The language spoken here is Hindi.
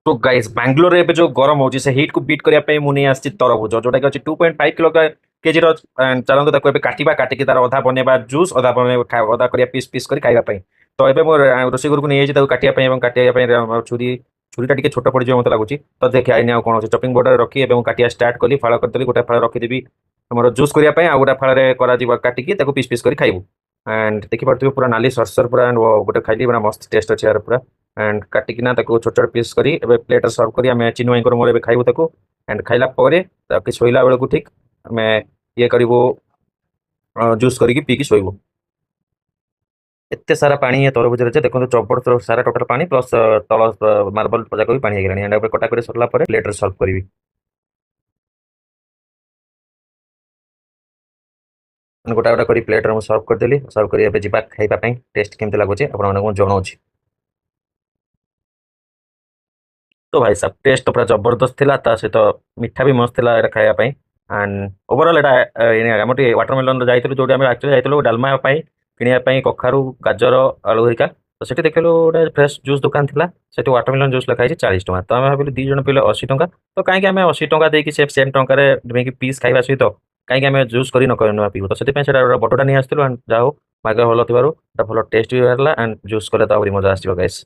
तो गाइस बांग्लोर रे जो गरम हो से हिट को बीट करने मुझे आसी तरबुज जोटा कि 2.5 किलो केजी चलते ताको काटिबा काटिकी तार अधा बनैबा जूस अधा बनैबा अधा करिया पीस पीस कर खाइबा पई। तो एबे मो रोषे घर को नहीं जाइए काटिया पई एवं काटिया पई छुरी छुरीटा टिके छोट पड़ मत लगुच। तो देखिए आईने आ कौन चपिंग बोर्ड रखी काटिया स्टार्ट कली फाड़ करदेली गोटे फाड़ रखीदेवी आम जूस करने आ गोटे फाड़े काटिकी पीस पीस कर खाइबू। एंड देखिपे पूरा नाली सरसर पूरा एंड गोटे खाइली पूरा मस्त टेस्ट अच्छे यार पूरा। एंड काटिकिना छोट छोट पीस करी एबे प्लेट सर्व करी आम चिन्नु भाई मोर एबे खाइबू ताको। एंड खाइला परे ताकि शोइला बेलू ठीक आम ये करू जूस करके पीकी शोबू। एते सारा पानी ये तरबुज रे देखो जबर सारा टोटल पानी प्लस तल मार्बल जाक भी पानी हो गलानी। एंड कटा कर सरला प्लेट रे सर्व करी गोटा गोटा कर प्लेट रे सर्व करदेली। सर्व कर जा खाइबा टेस्ट केमती लगुच आपको जनाऊँ। तो भाई साहब टेस्ट तो पूरा जबरदस्त थिला ता सहित मिठा भी मस्त थिला एटा खाया पई। एंड ओवरऑल एटा हम वाटरमेलन जाइतलु जो आम एक्चुअली जाइतलु डालमा पई किनिया पई कखारु गाजर आलू हेरिका। तो सेठी देखलु गोटे फ्रेश जूस दुकान थिला सेठी वाटरमेलन जूस लिखाई 40 टଙ୍କା। तो आम भाविलु दी जण पिले 80 टଙ୍କା। तो कहीं आम 80 टଙ୍କା देकी सेम टଙ୍କା रे पीस खाइबा सहित कहीं आम जूस कर न पीबू। तो से बटटा नहीं आसलु एंड जा भाग्य भल थी भल टेस्ट भी बाहर एंड जूस कले तो मजा आस।